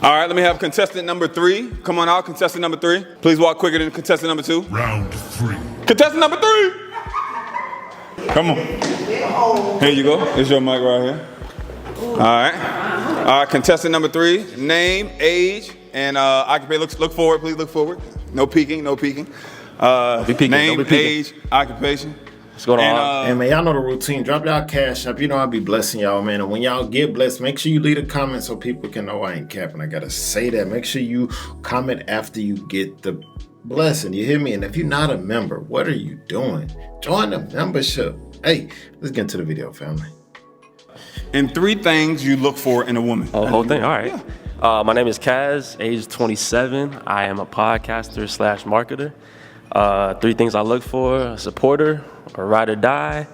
All right, let me have contestant number 3. Come on out, contestant number 3. Please walk quicker than contestant number 2. Round 3. Contestant number 3. Come on. Here you go. It's your mic right here. All right, contestant number 3. Name, age, and occupation. Look forward, please look forward. No peeking, no peeking. Name, age, occupation. What's going on? And man, y'all know the routine. Drop y'all cash up. You know I'll be blessing y'all, man. And when y'all get blessed, make sure you leave a comment so people can know I ain't capping. I gotta say that. Make sure you comment after you get the blessing. You hear me? And if you're not a member, what are you doing? Join the membership. Hey, let's get into the video, family. And 3 things you look for in a woman. Oh, whole thing. All right. Yeah. My name is Kaz, age 27. I am a podcaster / marketer. 3 things I look for: a supporter, a ride or die,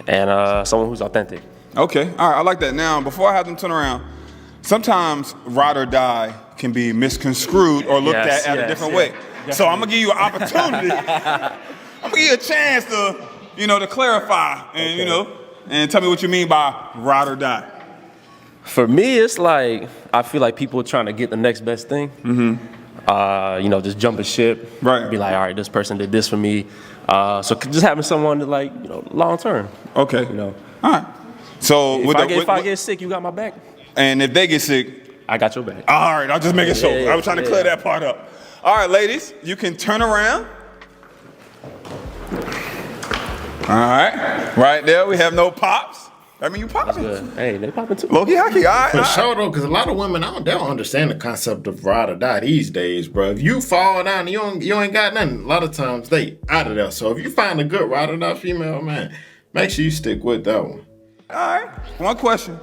and someone who's authentic. Okay, all right, I like that. Now, before I have them turn around, sometimes ride or die can be misconstrued or looked at a different way. Definitely. So I'm gonna give you an opportunity. I'm gonna give you a chance to, to clarify and and tell me what you mean by ride or die. For me, it's like I feel like people are trying to get the next best thing. Mm-hmm. Just jumping ship. Right. Be like, all right, this person did this for me. So just having someone to long term. Okay. All right. So if I get sick, you got my back. And if they get sick, I got your back. All right, I'll just make it sure. I was trying to clear that part up. All right, ladies, you can turn around. All right. Right there, we have no pops. I mean, you popping. Good. Hey, they popping too. Low-key hockey, all right. For sure, though, because a lot of women, they don't understand the concept of ride or die these days, bro. If you fall down and you ain't got nothing, a lot of times they out of there. So if you find a good ride or die female, man, make sure you stick with that one. All right, one question.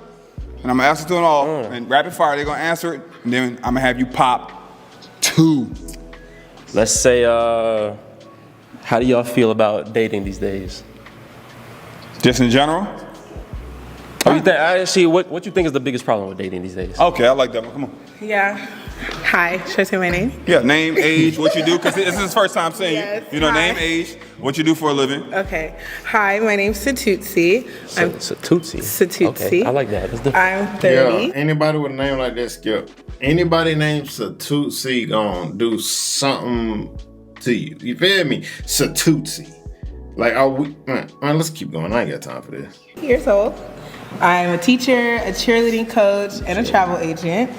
And I'm going to ask it to them all. And rapid fire, they're going to answer it. And then I'm going to have you pop 2. Let's say, how do y'all feel about dating these days? Just in general? What you think is the biggest problem with dating these days? Okay, I like that one. Come on. Yeah. Hi, should I say my name? Yeah, name, age, what you do, because this is his first time seeing Yes, you. Hi. Name, age, what you do for a living. Okay. Hi, my name's Satutsi. Satutsi. Okay, I like that. I'm 30. Yeah, anybody with a name like that, Skip. Anybody named Satutsi gonna do something to you. You feel me? Satutsi. Like, man, let's keep going. I ain't got time for this. Years old. I'm a teacher, a cheerleading coach, and a travel agent.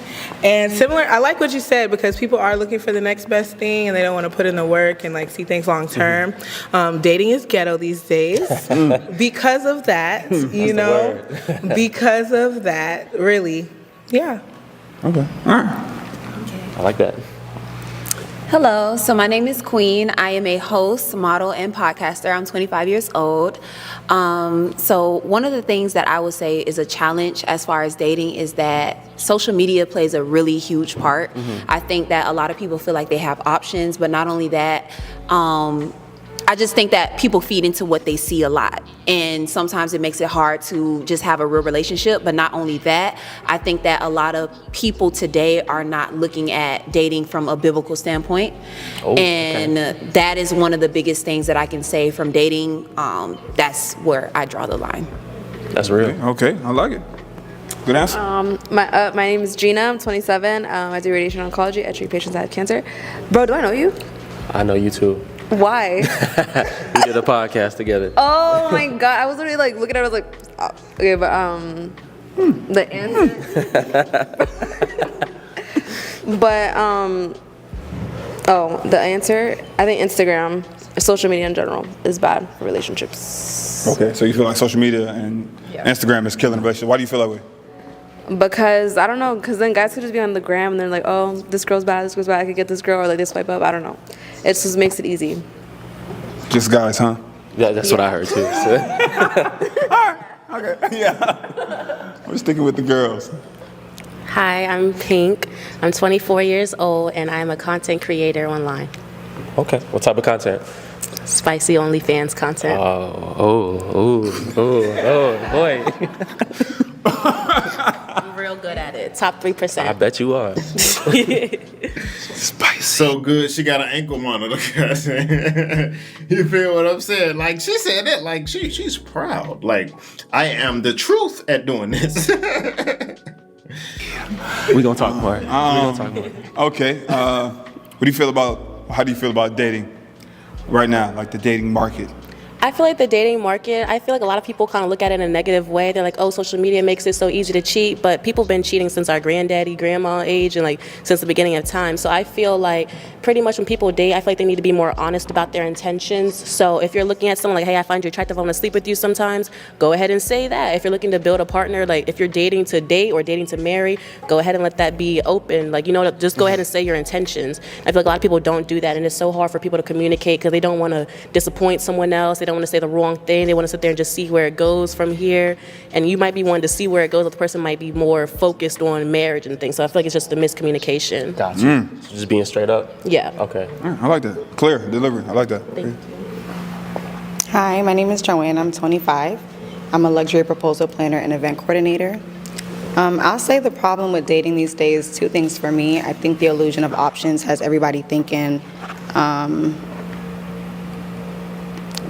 And similar, I like what you said because people are looking for the next best thing and they don't want to put in the work and see things long term. Mm-hmm. Dating is ghetto these days. Because of that, because of that, really, yeah. Okay, all right. I like that. Hello, so my name is Queen. I am a host, model, and podcaster. I'm 25 years old. So one of the things that I would say is a challenge as far as dating is that social media plays a really huge part. Mm-hmm. I think that a lot of people feel like they have options, but not only that, I just think that people feed into what they see a lot. And sometimes it makes it hard to just have a real relationship. But not only that, I think that a lot of people today are not looking at dating from a biblical standpoint. That is one of the biggest things that I can say from dating. That's where I draw the line. That's real. Okay, I like it. Good answer. My name is Gina. I'm 27. I do radiation oncology. I treat patients that have cancer. Bro, do I know you? I know you too. Why? We did a podcast together. Oh my god! I was literally looking at it. I was like, oh, okay, but the answer. The answer. I think Instagram, social media in general, is bad for relationships. Okay, so you feel like social media and Instagram is killing the relationship. Why do you feel that way? Because I don't know. Because then guys could just be on the gram and they're like, oh, this girl's bad. This girl's bad. I could get this girl, or they swipe up. I don't know. It just makes it easy. Just guys, huh? Yeah, that's what I heard too. So. All right. Okay. Yeah. We're sticking with the girls. Hi, I'm Pink. I'm 24 years old and I'm a content creator online. Okay. What type of content? Spicy OnlyFans content. Oh, boy. I'm real good at it. Top 3%. I bet you are. Spicy. So good, she got an ankle monitor. You feel what I'm saying? Like, she said that, like, she's proud. Like, I am the truth at doing this. We gonna talk more. We gonna talk more. Okay. How do you feel about dating right now, like the dating market? I feel like the dating market, I feel like a lot of people kind of look at it in a negative way. They're like, oh, social media makes it so easy to cheat, but people have been cheating since our granddaddy, grandma age, and like since the beginning of time. So I feel like pretty much when people date, I feel like they need to be more honest about their intentions. So if you're looking at someone like, hey, I find you attractive, I want to sleep with you sometimes, go ahead and say that. If you're looking to build a partner, like if you're dating to date or dating to marry, go ahead and let that be open. Like, just go ahead and say your intentions. I feel like a lot of people don't do that, and it's so hard for people to communicate because they don't want to disappoint someone else. They don't want to say the wrong thing. They want to sit there and just see where it goes from here. And you might be wanting to see where it goes, but the person might be more focused on marriage and things. So I feel like it's just a miscommunication. Gotcha. So just being straight up? Yeah. Okay. I like that. Clear delivery. I like that. Thank you. Hi, my name is Joanne. I'm 25. I'm a luxury proposal planner and event coordinator. I'll say the problem with dating these days, two things for me. I think the illusion of options has everybody thinking,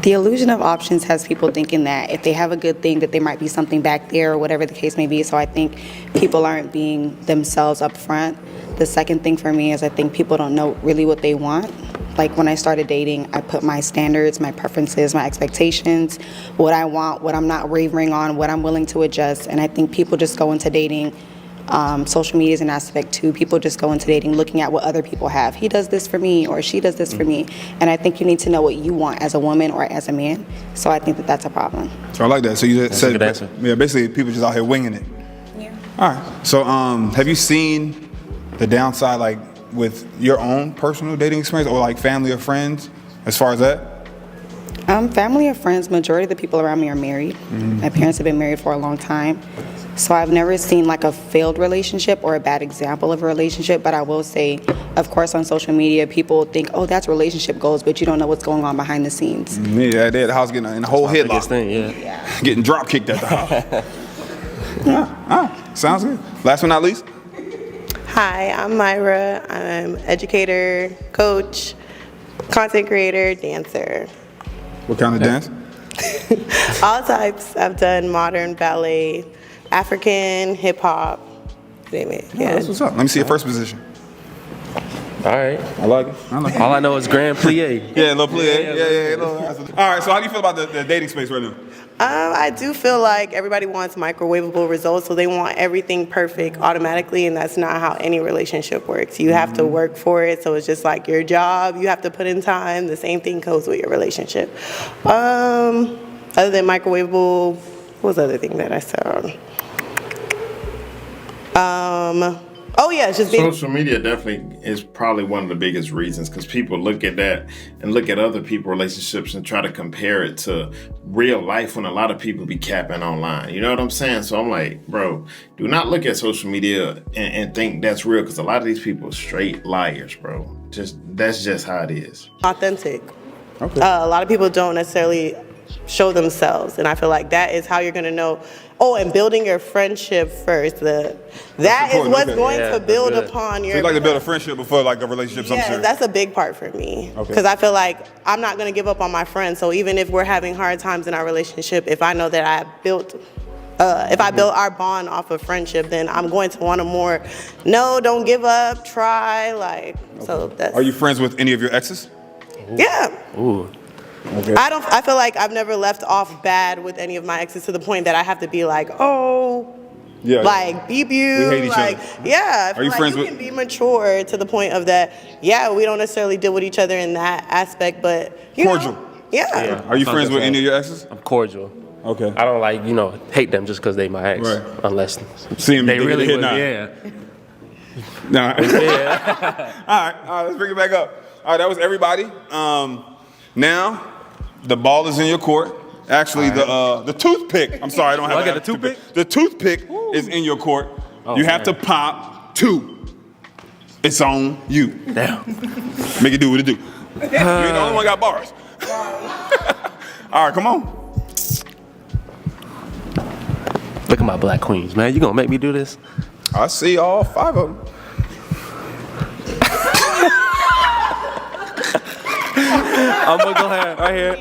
the illusion of options has people thinking that if they have a good thing, that there might be something back there or whatever the case may be. So I think people aren't being themselves up front. The second thing for me is I think people don't know really what they want. Like when I started dating, I put my standards, my preferences, my expectations, what I want, what I'm not wavering on, what I'm willing to adjust. And I think people just go into dating, social media is an aspect too. People just go into dating looking at what other people have. He does this for me or she does this for me. And I think you need to know what you want as a woman or as a man. So I think that that's a problem. So I like that. So you That's a good answer. Yeah, basically people just out here winging it. Yeah. All right. So have you seen the downside, like with your own personal dating experience, or like family or friends, as far as that? Family or friends, majority of the people around me are married. My parents have been married for a long time. So I've never seen like a failed relationship or a bad example of a relationship, but I will say, of course, on social media, people think, oh, that's relationship goals, but you don't know what's going on behind the scenes. Yeah, they're at the house getting in a whole Biggest headlock, thing, yeah. getting drop kicked at the house. Sounds good. Last but not least. Hi, I'm Myra. I'm educator, coach, content creator, dancer. What kind of dance? All types. I've done modern, ballet, African, hip hop, name it. Yeah, that's what's up. Let me see your first position. All right. I like it. All I know is grand plie. Yeah, a little plie. Yeah. All right, so how do you feel about the dating space right now? I do feel like everybody wants microwavable results, so they want everything perfect automatically, and that's not how any relationship works. You have to work for it, so it's just like your job. You have to put in time. The same thing goes with your relationship. Other than microwavable, what was the other thing that I said? Oh yeah, it's just being Social media definitely is probably one of the biggest reasons, because people look at that and look at other people's relationships and try to compare it to real life when a lot of people be capping online. You know what I'm saying? So I'm like, bro, do not look at social media and think that's real, because a lot of these people are straight liars, bro. That's just how it is. authentic. Okay. A lot of people don't necessarily show themselves, and I feel like that is how you're gonna know. Oh, and building your friendship first. That is important, what's okay. going Yeah, to build that's good. upon So your. you like to build a friendship before like a relationship, something Yeah, serious? that's a big part for me. Okay. Because I feel like I'm not gonna give up on my friends. So even if we're having hard times in our relationship, if I know that I built our bond off of friendship, then I'm going to want to more. No, don't give up. Try. Like so. That's. Are you friends with any of your exes? Yeah. Ooh. Okay. I feel like I've never left off bad with any of my exes to the point that I have to be like, oh, Yeah. like beep you. We hate each like, other. yeah. I Are feel you like friends you with- can be mature to the point of that. Yeah, we don't necessarily deal with each other in that aspect, but you Cordial. know, yeah. Are you friends with any of your exes? I'm cordial. Okay. I don't like, hate them just because they my ex. Right. Unless See 'em they dig really it, would, nah. yeah. Nah. Yeah. All right, let's bring it back up. All right, that was everybody. Now, the ball is in your court. Actually, the toothpick. I'm sorry, I don't have. I get a a toothpick? The toothpick is in your court. Oh, you have to man. pop 2. It's on you. Damn. Make it do what it do. You ain't the only one got bars. All right, come on. Look at my black queens, man. You gonna make me do this? I see all 5 of them. I'm gonna go ahead right here.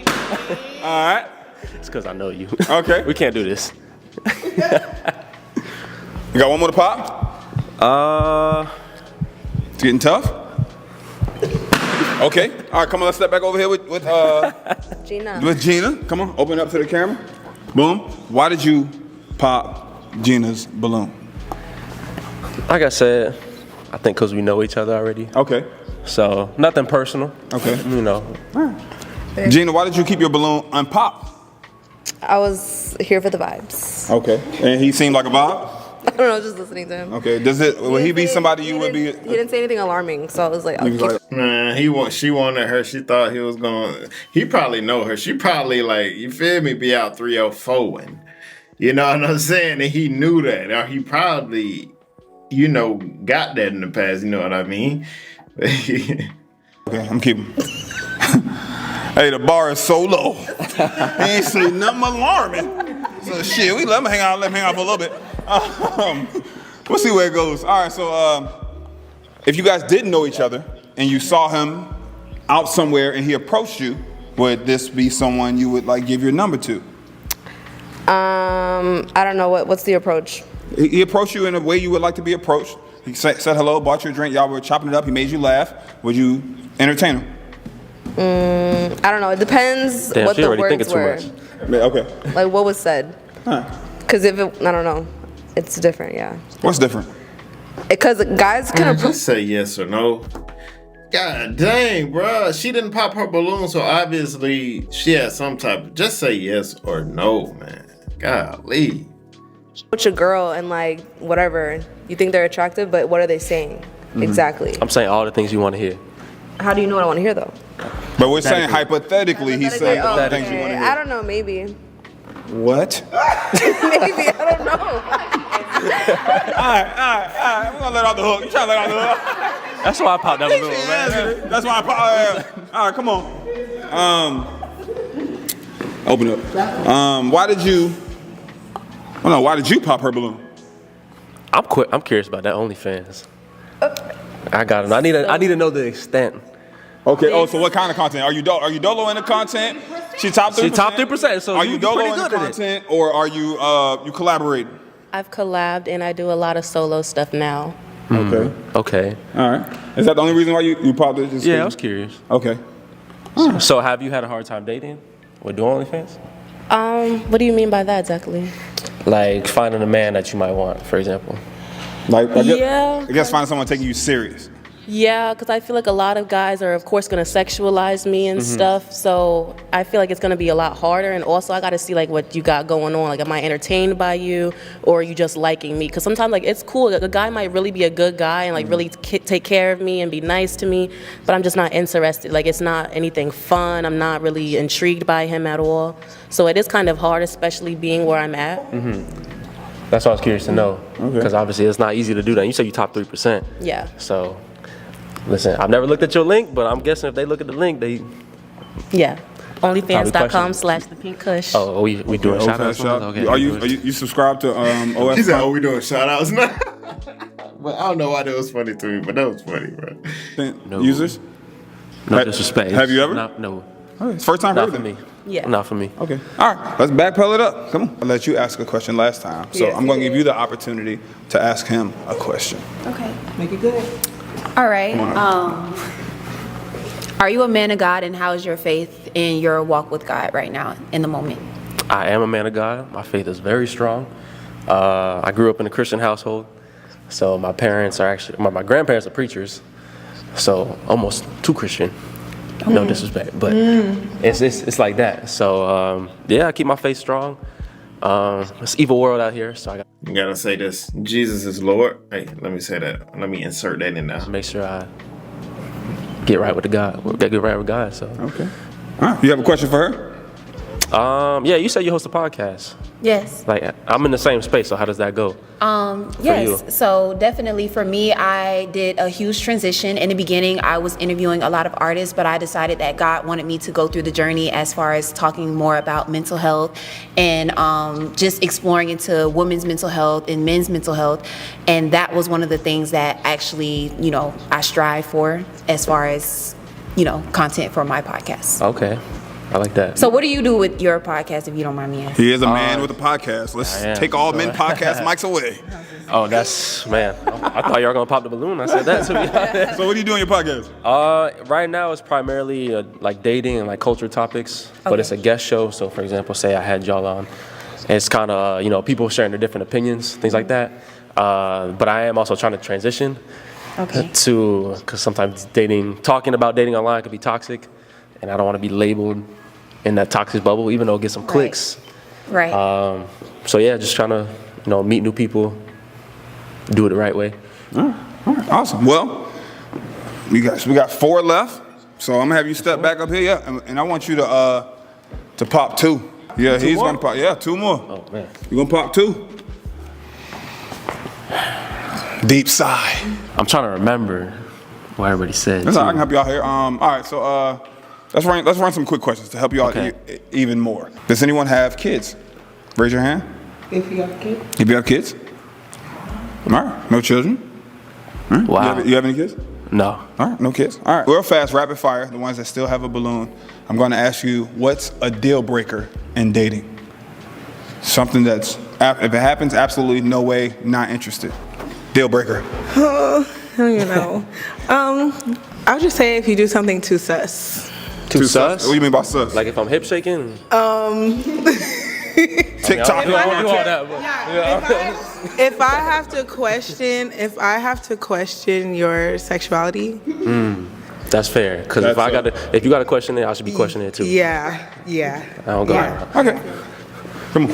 All right. It's because I know you. Okay. We can't do this. You got one more to pop? It's getting tough. Okay. All right, come on, let's step back over here with Gina. With Gina. Come on, open up to the camera. Boom. Why did you pop Gina's balloon? Like I said, I think because we know each other already. Okay. So nothing personal. Okay. You know. Gina, why did you keep your balloon unpopped? I was here for the vibes. Okay. And he seemed like a vibe? I don't know, just listening to him. Okay. Will he be somebody you would be? He didn't say anything alarming, so I was like, He was like, Man, she wanted her. She thought he was going. He probably know her. She probably like, you feel me, be out 304 and you know what I'm saying? And he knew that, or he probably, got that in the past. You know what I mean? okay, I'm keeping. Hey, the bar is so low. He ain't say nothing alarming. So shit, let him hang out for a little bit. We'll see where it goes. All right, so if you guys didn't know each other and you saw him out somewhere and he approached you, would this be someone you would like give your number to? I don't know what's the approach. He approached you in a way you would like to be approached. He said hello, bought you a drink, y'all were chopping it up, he made you laugh. Would you entertain him? I don't know. It depends Damn, what she the already words thinking too were. much. Okay. Like what was said. Because if it, I don't know, it's different. Yeah. What's different? Because guys can approach. Just say yes or no. God dang, bruh. She didn't pop her balloon, so obviously she had some type of. Just say yes or no, man. Golly. Approach a girl and like whatever you think they're attractive, but what are they saying exactly? I'm saying all the things you want to hear. How do you know what I want to hear though? But we're saying hypothetically, he's saying all the things you want to hear. I don't know. Maybe. What? Maybe I don't know. All right. We're gonna let out the hook. You trying to let out the hook? That's why I popped that balloon, man. That's why I popped. All right, come on. Open up. Why did you pop her balloon? I'm curious about that OnlyFans. I got it. I need to know the extent. Okay. Oh, so what kind of content? Are you dolo in the content? She top 3%. She top 3%. So are you dolo in the content, or are you you collaborate? I've collabed and I do a lot of solo stuff now. Okay. Okay. All right. Is that the only reason why you popped it? Yeah, I was curious. Okay. So have you had a hard time dating with doing OnlyFans? What do you mean by that exactly? Like finding a man that you might want, for example. Like I Yeah. guess finding someone taking you serious. Yeah, because I feel like a lot of guys are, of course, going to sexualize me and stuff. So I feel like it's going to be a lot harder. And also, I got to see like what you got going on. Like, am I entertained by you, or are you just liking me? Because sometimes, like, it's cool. A guy might really be a good guy and like really take care of me and be nice to me, but I'm just not interested. Like, it's not anything fun. I'm not really intrigued by him at all. So it is kind of hard, especially being where I'm at. That's what I was curious to know. Because obviously it's not easy to do that. You said you top 3%. Yeah. So, listen, I've never looked at your link, but I'm guessing if they look at the link, they. Yeah. OnlyFans.com/thepink-kush. Oh, we doing shout outs? Okay. Are you subscribed to OF? He said, "Oh, we doing shout outs now." But I don't know why that was funny to me, but that was funny, bro. No. Users? No disrespect. Have you ever? No. Okay, it's first time for Not for everything. me. Yeah. Not for me. Okay. All right. Let's backpedal it up. Come on. I let you ask a question last time, so Yes, I'm going to give you the opportunity to ask him a question. Okay. Make it good. All right. Are you a man of God, and how is your faith in your walk with God right now in the moment? I am a man of God. My faith is very strong. I grew up in a Christian household, so my parents are actually my grandparents are preachers, so almost too Christian. No disrespect, but it's like that. So yeah, I keep my faith strong. It's an evil world out here, so I got You gotta say this: Jesus is Lord. Hey, let me say that. Let me insert that in now. to make sure I get right with the God. Get right with God. So Okay. All right. You have a question for her? yeah, you said you host a podcast. Yes. Like I'm in the same space, so how does that go? Yes. you? So definitely for me, I did a huge transition. In the beginning, I was interviewing a lot of artists, but I decided that God wanted me to go through the journey as far as talking more about mental health and just exploring into women's mental health and men's mental health. And that was one of the things that actually, I strive for as far as, content for my podcast. Okay. I like that. So what do you do with your podcast, if you don't mind me asking? He is a man with a podcast. Let's take all men podcast mics away. Oh, that's, man. I thought you were going to pop the balloon. I said that, to be honest. So what do you do on your podcast? Right now it's primarily like dating and like culture topics, but it's a guest show. So for example, say I had y'all on. It's kind of, people sharing their different opinions, things like that. But I am also trying to transition because sometimes talking about dating online could be toxic, and I don't want to be labeled in that toxic bubble, even though it gets some clicks. Right. So yeah, just trying to, meet new people, do it the right way. All right, awesome. Well, we got 4 left, so I'm gonna have you step back up here, yeah, and I want you to pop 2. Yeah, he's gonna pop. Yeah, 2 more. Oh man, you gonna pop 2? Deep sigh. I'm trying to remember what everybody said. That's all right, I can help you out here. All right, so let's run some quick questions to help you out even more. Does anyone have kids? Raise your hand. If you have kids. If you have kids. All right, no children. All right. Wow. You have any kids? No. All right, no kids. All right, real fast, rapid fire. The ones that still have a balloon. I'm going to ask you, what's a deal breaker in dating? Something that's, if it happens, absolutely no way, not interested. Deal breaker. I don't even know. I would just say if you do something too sus. Too sus? What do you mean by sus? Like if I'm hip shaking? TikTok. If I have to question your sexuality. That's fair. Because if you got to question it, I should be questioning it too. Yeah. I don't go around. Okay. Come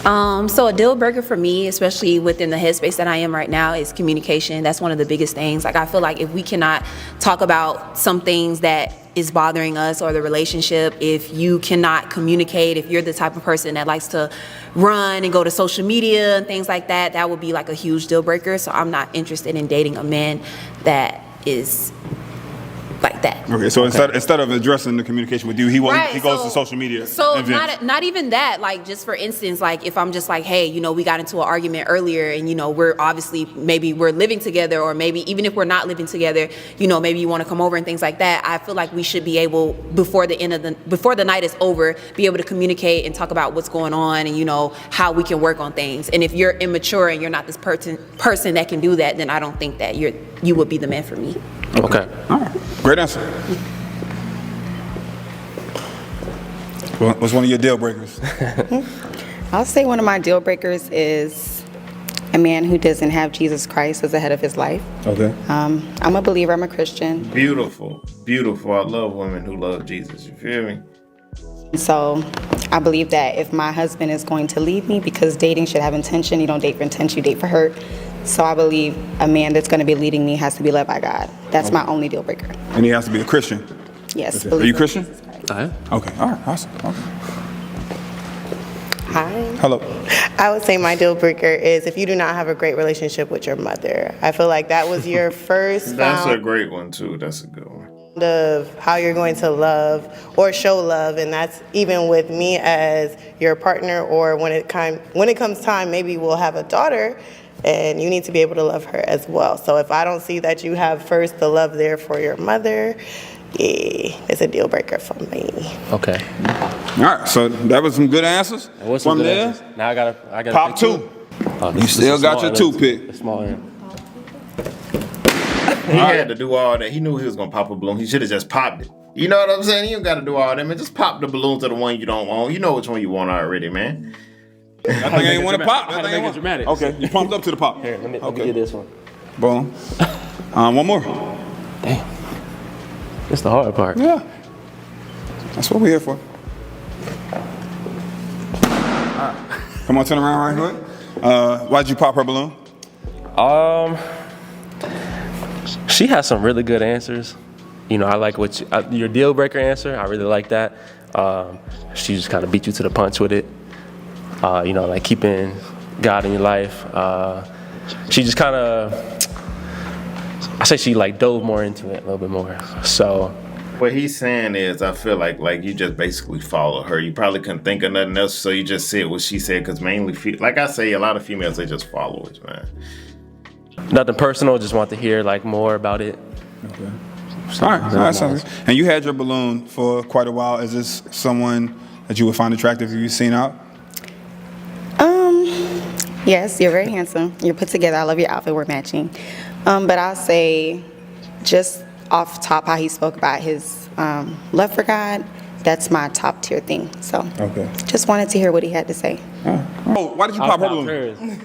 on. So a deal breaker for me, especially within the headspace that I am right now, is communication. That's one of the biggest things. Like I feel like if we cannot talk about some things that is bothering us or the relationship, if you cannot communicate, if you're the type of person that likes to run and go to social media and things like that, that would be like a huge deal breaker. So I'm not interested in dating a man that is like that. Okay, so instead of addressing the communication with you, he goes to social media. So events. not even that. Like just for instance, like if I'm just like, hey, we got into an argument earlier, and we're obviously maybe we're living together, or maybe even if we're not living together, maybe you want to come over and things like that. I feel like we should be able before the night is over, be able to communicate and talk about what's going on and how we can work on things. And if you're immature and you're not this person that can do that, then I don't think that you would be the man for me. Okay. All right. Great answer. What's one of your deal breakers? I'll say one of my deal breakers is a man who doesn't have Jesus Christ as the head of his life. Okay. I'm a believer. I'm a Christian. Beautiful. I love women who love Jesus. You feel me? So I believe that if my husband is going to leave me, because dating should have intention, you don't date for intention, you date for hurt. So I believe a man that's going to be leading me has to be led by God. That's my only deal breaker. And he has to be a Christian? Yes. Are you Christian? I am. Okay, all right, awesome. Okay. Hi. Hello. I would say my deal breaker is if you do not have a great relationship with your mother. I feel like that was your first That's a great one too. That's a good one. Of how you're going to love or show love, and that's even with me as your partner, or when it comes time, maybe we'll have a daughter, and you need to be able to love her as well. So if I don't see that you have first the love there for your mother, it's a deal breaker for me. Okay. All right, so that was some good answers. From there. Answers? Now I gotta pop 2. You still got your 2 pick. The small end. He had to do all that. He knew he was gonna pop a balloon. He should have just popped it. You know what I'm saying? You don't got to do all that, man. Just pop the balloon to the one you don't want. You know which one you want already, man. I think I ain't want to pop. I think it's dramatic. Okay, you pumped up to the pop. Here, let me get this one. Boom. One more. Damn. That's the hard part. Yeah. That's what we're here for. All right. Come on, turn around right quick. Why'd you pop her balloon? She has some really good answers. I like your deal breaker answer. I really like that. She just kind of beat you to the punch with it. Like keeping God in your life. She just kind of, I say she like dove more into it a little bit more. So what he's saying is, I feel like you just basically follow her. You probably couldn't think of nothing else, so you just said what she said. Because mainly, like I say, a lot of females, they just followers, man. Nothing personal. Just want to hear like more about it. Okay. All right, sounds good. And you had your balloon for quite a while. Is this someone that you would find attractive if you've seen out? Yes, you're very handsome. You're put together. I love your outfit. We're matching. But I'll say, just off top, how he spoke about his love for God, that's my top tier thing. So, just wanted to hear what he had to say. Oh, why did you pop her balloon?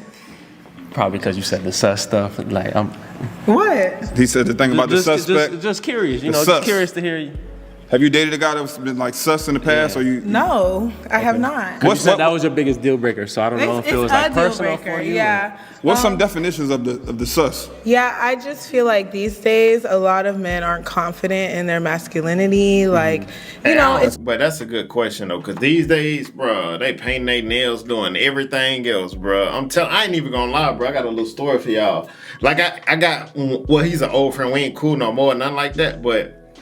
Probably because you said the sus stuff. Like I'm. What? He said the thing about the suspect. Just curious, The sus. just curious to hear you. Have you dated a guy that's been like sus in the past, or you? No, I have not. You said that was your biggest deal breaker, so I don't know if it was like a deal personal breaker, for you. yeah. What's some definitions of the sus? Yeah, I just feel like these days a lot of men aren't confident in their masculinity. Like, you know, it's But that's a good question though, because these days, bro, they painting their nails, doing everything else, bro. I ain't even gonna lie, bro. I got a little story for y'all. Like I got, well, he's an old friend. We ain't cool no more, nothing like that. But,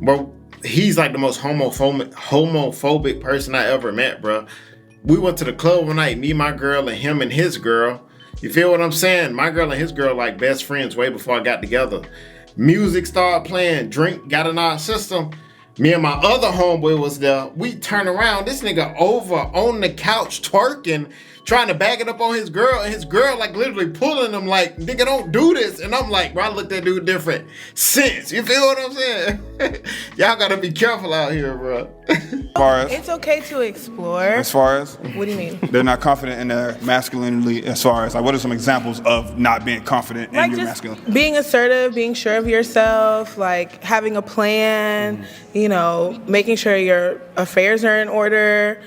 bro, he's like the most homophobic person I ever met, bro. We went to the club one night, me, my girl, and him and his girl. You feel what I'm saying? My girl and his girl like best friends way before I got together. Music started playing, drink got in our system. Me and my other homeboy was there. We turn around, this nigga over on the couch twerking, trying to back it up on his girl, and his girl like literally pulling him like, nigga, don't do this. And I'm like, bro, I looked at dude different since. You feel what I'm saying? Y'all gotta be careful out here, bro. As far as, it's okay to explore. as far as What do you mean? they're not confident in their masculinity. As far as like, what are some examples of not being confident in Like your just masculinity? being assertive, being sure of yourself, like having a plan, you know, making sure your affairs are in order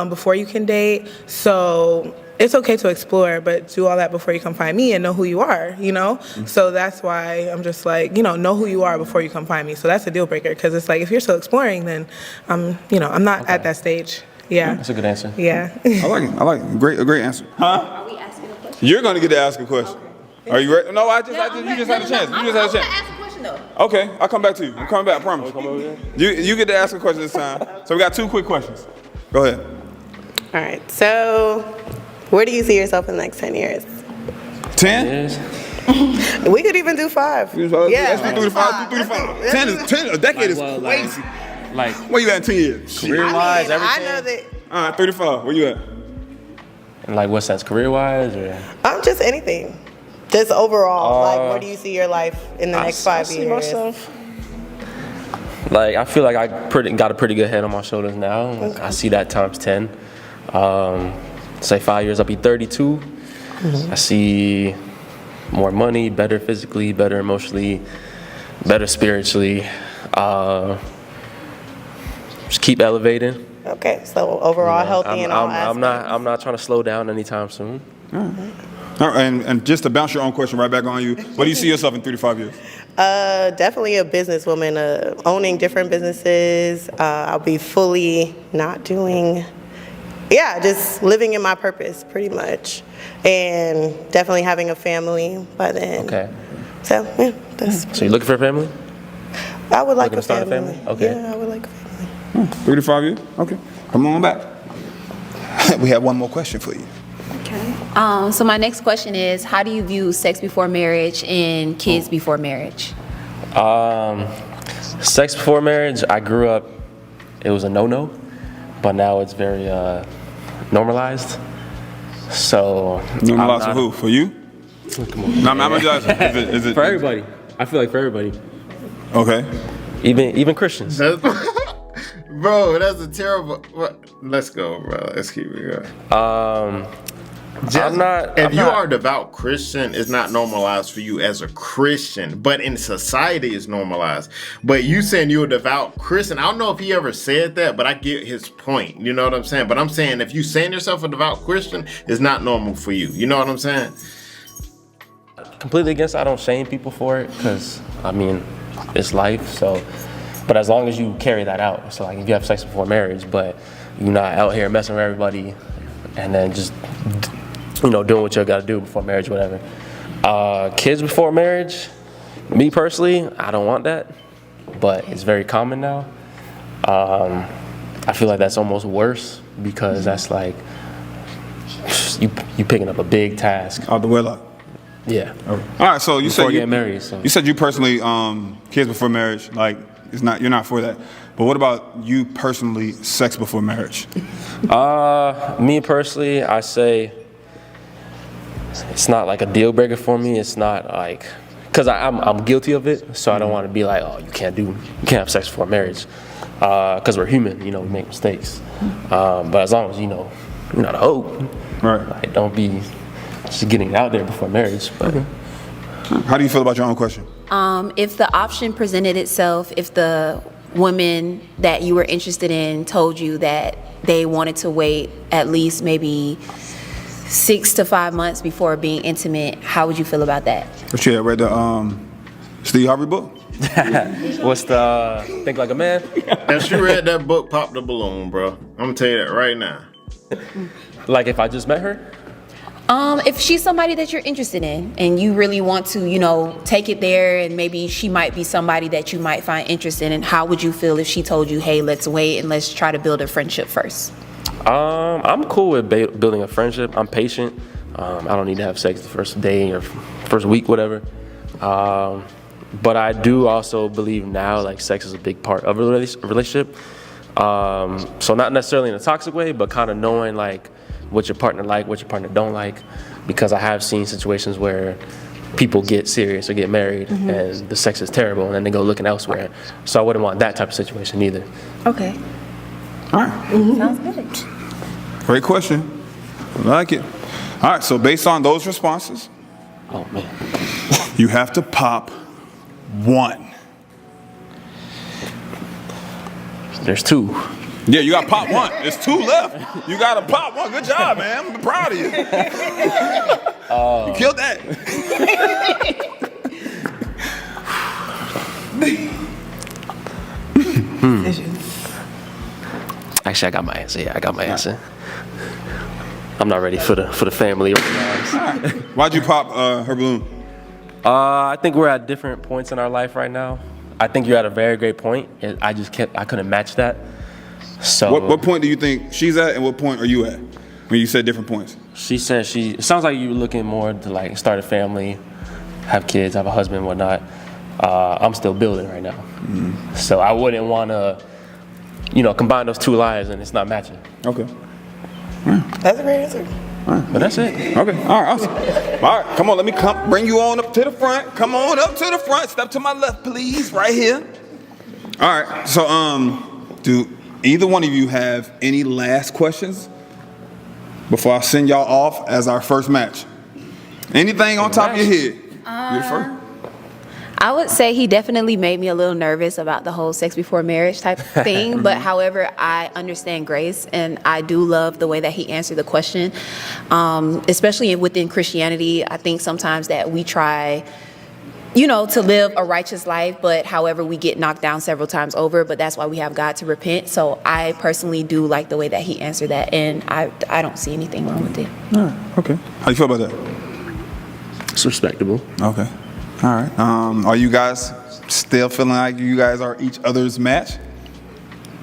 before you can date. So it's okay to explore, but do all that before you come find me and know who you are, you know? So that's why I'm just like, you know who you are before you come find me. So that's a deal breaker, because it's like, if you're still exploring, then I'm not at that stage. Yeah. That's a good answer. Yeah. I like it. A great answer. Huh? Are we asking a question? You're gonna get to ask a question. Are you ready? No, you just had a chance. You just had a chance. Ask a question though. Okay, I'll come back to you. I'm coming back, I promise. You get to ask a question this time. So we got 2 quick questions. Go ahead. All right. So, where do you see yourself in the next 10 years? 10? Yes. We could even do 5. Let's do 3 to 5. 3 to 5. 10 a decade is crazy. Like Where you at in 10 years? career-wise, everything. I know that. All right, 3 to 5. Where you at? In like what sense? Career-wise or? Just anything. Just overall, like, where do you see your life in the next 5 years? I see myself. Like I feel like I got a pretty good head on my shoulders now. Okay. I see that times 10. Say 5 years, I'll be 32. I see more money, better physically, better emotionally, better spiritually. Just keep elevating. Okay, so overall healthy in all aspects. I'm not trying to slow down anytime soon. All right, and just to bounce your own question right back on you, what do you see yourself in 3 to 5 years? Definitely a businesswoman, owning different businesses. I'll be fully not doing, just living in my purpose pretty much. And definitely having a family by then. Okay. So, that's. So you looking for a family? I would like Looking to start a family? Okay. Yeah, I would like a family. 3 to 5 years? Okay. Come on back. We have one more question for you. So my next question is, how do you view sex before marriage and kids before marriage? Sex before marriage, I grew up, it was a no-no, but now it's very normalized. So Normalized for who? For you? Come on. No, I'm just asking. Is it For everybody. I feel like for everybody. Okay. Even Christians. Bro, that's a terrible. Let's go, bro. Let's keep it going. If you are a devout Christian, it's not normalized for you as a Christian, but in society it's normalized. But you saying you're a devout Christian, I don't know if he ever said that, but I get his point. You know what I'm saying? But I'm saying if you saying yourself a devout Christian, it's not normal for you. You know what I'm saying? Completely against it. I don't shame people for it because, I mean, it's life. So, but as long as you carry that out. So like if you have sex before marriage, but you're not out here messing with everybody and then just doing what you got to do before marriage, whatever. Kids before marriage, me personally, I don't want that, but it's very common now. I feel like that's almost worse because that's like you picking up a big task. Out the wedlock. Yeah. All right, so you Before said getting married. So. You said you personally kids before marriage, like you're not for that. But what about you personally, sex before marriage? Me personally, I say it's not like a deal breaker for me. It's not like because I'm guilty of it, so I don't want to be like, oh, you can't have sex before marriage, because we're human, we make mistakes. But as long as you're not a hoe, Right. like, don't be just getting out there before marriage. But. Okay. How do you feel about your own question? If the option presented itself, if the woman that you were interested in told you that they wanted to wait at least maybe 6 to 5 months before being intimate, how would you feel about that? What you read the Steve Harvey book? What's the Think Like a Man? If she read that book, pop the balloon, bro. I'm gonna tell you that right now. Like if I just met her? If she's somebody that you're interested in and you really want to, take it there, and maybe she might be somebody that you might find interested in, how would you feel if she told you, hey, let's wait and let's try to build a friendship first? I'm cool with building a friendship. I'm patient. I don't need to have sex the first day or first week, whatever. But I do also believe now, like, sex is a big part of a relationship. So not necessarily in a toxic way, but kind of knowing, like, what your partner like, what your partner don't like. Because I have seen situations where people get serious or get married and the sex is terrible and then they go looking elsewhere. So I wouldn't want that type of situation either. Okay. All right. Sounds good. Great question. I like it. All right, so based on those responses, Oh, man. you have to pop one. There's two. Yeah, you got to pop one. There's 2 left. You got to pop one. Good job, man. I'm proud of you. You killed that. Actually, I got my answer. Yeah, I got my answer. I'm not ready for the family. Why'd you pop her balloon? I think we're at different points in our life right now. I think you're at a very great point, and I couldn't match that. So What point do you think she's at, and what point are you at when you said different points? she said it sounds like you're looking more to like start a family, have kids, have a husband, whatnot. I'm still building right now. So I wouldn't want to, combine those 2 lives and it's not matching. Okay. That's a great answer. But that's it. Okay. All right. Awesome. All right. Come on. Let me bring you on up to the front. Come on up to the front. Step to my left, please. Right here. All right. So, do either one of you have any last questions before I send y'all off as our first match? Anything on top of your head? You're the first. I would say he definitely made me a little nervous about the whole sex before marriage type of thing. But however, I understand Grace, and I do love the way that he answered the question. Especially within Christianity, I think sometimes that we try, to live a righteous life, but however, we get knocked down several times over. But that's why we have God to repent. So I personally do like the way that he answered that, and I don't see anything wrong with it. All right. Okay. How do you feel about that? It's respectable. Okay. All right. Are you guys still feeling like you guys are each other's match?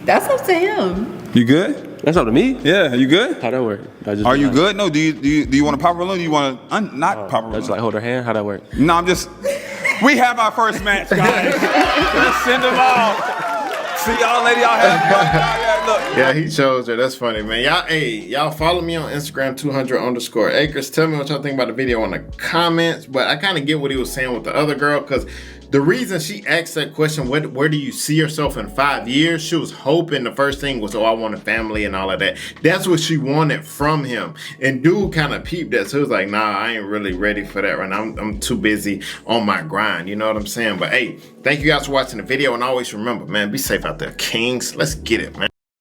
That's up to him. You good? That's up to me. Yeah. You good? How'd that work? Are you good? No. Do you want to pop her balloon? Do you want to not pop her I balloon? just like hold her hand. How'd that work? No. I'm just. We have our first match, guys. Let's send them off. See y'all later. Y'all have fun. Look. Yeah, he chose her. That's funny, man. Y'all follow me on Instagram 200_acres. Tell me what y'all think about the video in the comments. But I kind of get what he was saying with the other girl, because the reason she asked that question, where do you see yourself in 5 years? She was hoping the first thing was, I want a family and all of that. That's what she wanted from him. And dude kind of peeped that. So he was like, nah, I ain't really ready for that right now. I'm too busy on my grind. You know what I'm saying? But hey, thank you guys for watching the video. And always remember, man, be safe out there, kings. Let's get it, man.